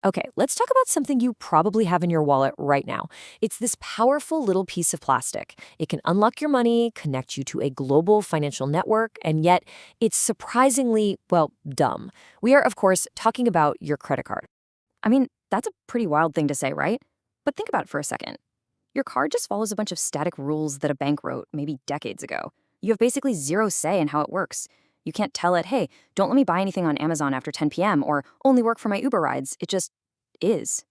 Okay, let's talk about something you probably have in your wallet right now. It's this powerful little piece of plastic. It can unlock your money, connect you to a global financial network, and yet it's surprisingly, well, dumb. We are, of course, talking about your credit card. I mean, that's a pretty wild thing to say, right? But think about it for a second. Your card just follows a bunch of static rules that a bank wrote maybe decades ago. You have basically zero say in how it works. You can't tell it, hey, don't let me buy anything on Amazon after 10 p.m. or only work for my Uber rides. It just is.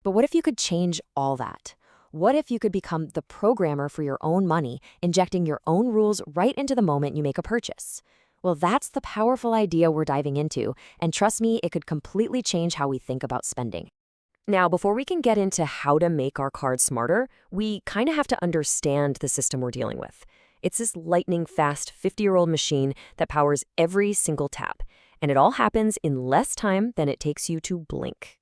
But what if you could change all that? What if you could become the programmer for your own money, injecting your own rules right into the moment you make a purchase? Well, that's the powerful idea we're diving into, and trust me, it could completely change how we think about spending. Now, before we can get into how to make our cards smarter, we kind of have to understand the system we're dealing with. It's this lightning-fast 50-year-old machine that powers every single tap, and it all happens in less time than it takes you to blink.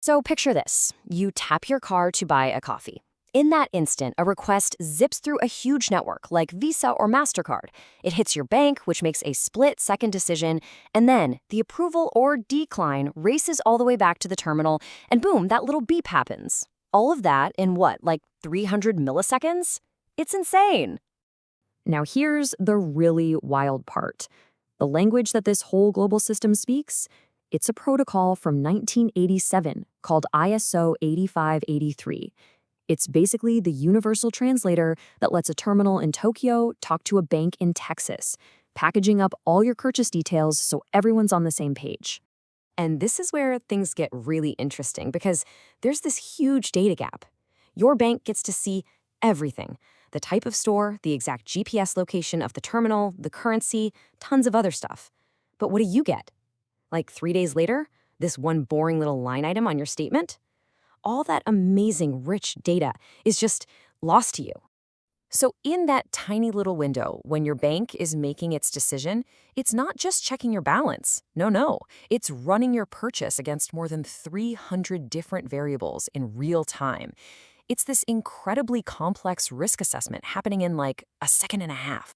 So picture this. You tap your card to buy a coffee. In that instant, a request zips through a huge network like Visa or MasterCard. It hits your bank, which makes a split-second decision, and then the approval or decline races all the way back to the terminal, and boom, that little beep happens. All of that in what, like 300 milliseconds? It's insane. Now here's the really wild part. The language that this whole global system speaks, it's a protocol from 1987 called ISO 8583. It's basically the universal translator that lets a terminal in Tokyo talk to a bank in Texas, packaging up all your purchase details so everyone's on the same page. And this is where things get really interesting because there's this huge data gap. Your bank gets to see everything: the type of store, the exact GPS location of the terminal, the currency, tons of other stuff. But what do you get? Like 3 days later, this one boring little line item on your statement? All that amazing, rich data is just lost to you. So in that tiny little window, when your bank is making its decision, it's not just checking your balance. No. It's running your purchase against more than 300 different variables in real time. It's this incredibly complex risk assessment happening in like a second and a half.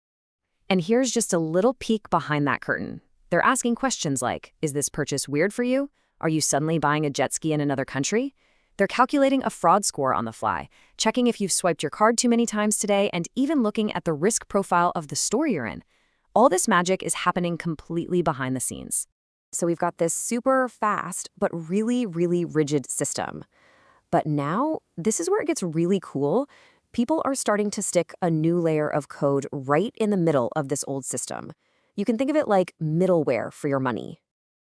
And here's just a little peek behind that curtain. They're asking questions like, is this purchase weird for you? Are you suddenly buying a jet ski in another country? They're calculating a fraud score on the fly, checking if you've swiped your card too many times today, and even looking at the risk profile of the store you're in. All this magic is happening completely behind the scenes. So we've got this super fast, but really, really rigid system. But now, this is where it gets really cool. People are starting to stick a new layer of code right in the middle of this old system. You can think of it like middleware for your money.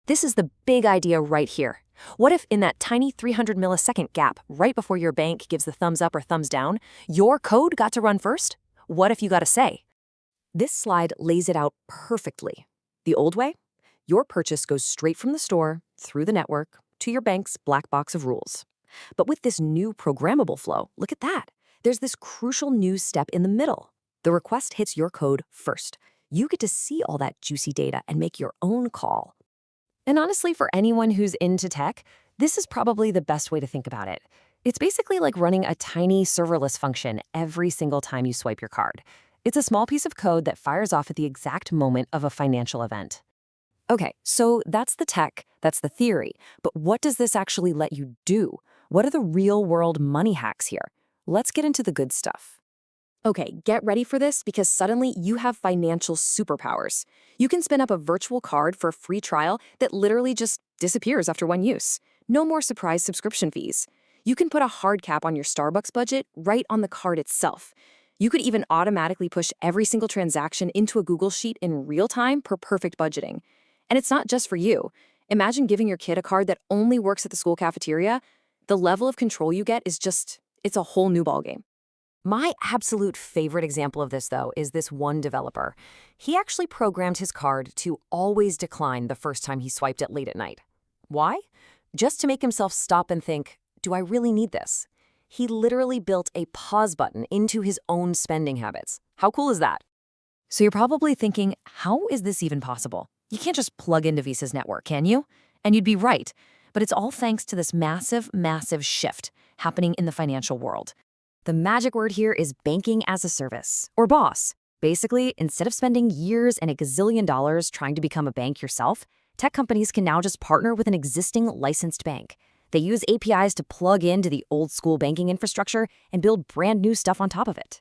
This is the big idea right here. What if in that tiny 300 millisecond gap right before your bank gives the thumbs up or thumbs down, your code got to run first? What if you got a say? This slide lays it out perfectly. The old way? Your purchase goes straight from the store, through the network, to your bank's black box of rules. But with this new programmable flow, look at that. There's this crucial new step in the middle. The request hits your code first. You get to see all that juicy data and make your own call. And honestly, for anyone who's into tech, this is probably the best way to think about it. It's basically like running a tiny serverless function every single time you swipe your card. It's a small piece of code that fires off at the exact moment of a financial event. Okay, so that's the tech, that's the theory, but what does this actually let you do? What are the real-world money hacks here? Let's get into the good stuff. Okay, get ready for this because suddenly you have financial superpowers. You can spin up a virtual card for a free trial that literally just disappears after one use. No more surprise subscription fees. You can put a hard cap on your Starbucks budget right on the card itself. You could even automatically push every single transaction into a Google Sheet in real time per perfect budgeting. And it's not just for you. Imagine giving your kid a card that only works at the school cafeteria. The level of control you get is it's a whole new ballgame. My absolute favorite example of this, though, is this one developer. He actually programmed his card to always decline the first time he swiped it late at night. Why? Just to make himself stop and think, do I really need this? He literally built a pause button into his own spending habits. How cool is that? So you're probably thinking, how is this even possible? You can't just plug into Visa's network, can you? And you'd be right. But it's all thanks to this massive, massive shift happening in the financial world. The magic word here is banking as a service, or BaaS. Basically, instead of spending years and a gazillion dollars trying to become a bank yourself, tech companies can now just partner with an existing licensed bank. They use APIs to plug into the old school banking infrastructure and build brand new stuff on top of it.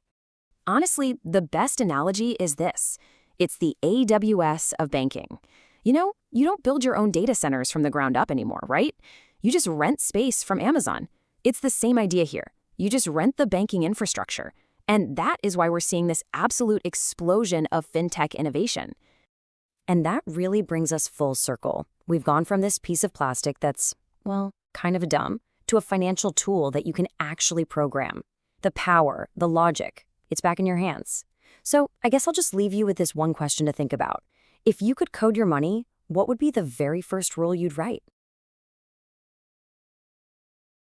Honestly, the best analogy is this. It's the AWS of banking. You don't build your own data centers from the ground up anymore, right? You just rent space from Amazon. It's the same idea here. You just rent the banking infrastructure. And that is why we're seeing this absolute explosion of fintech innovation. And that really brings us full circle. We've gone from this piece of plastic that's, well, kind of dumb, to a financial tool that you can actually program. The power, the logic, it's back in your hands. So I guess I'll just leave you with this one question to think about. If you could code your money, what would be the very first rule you'd write?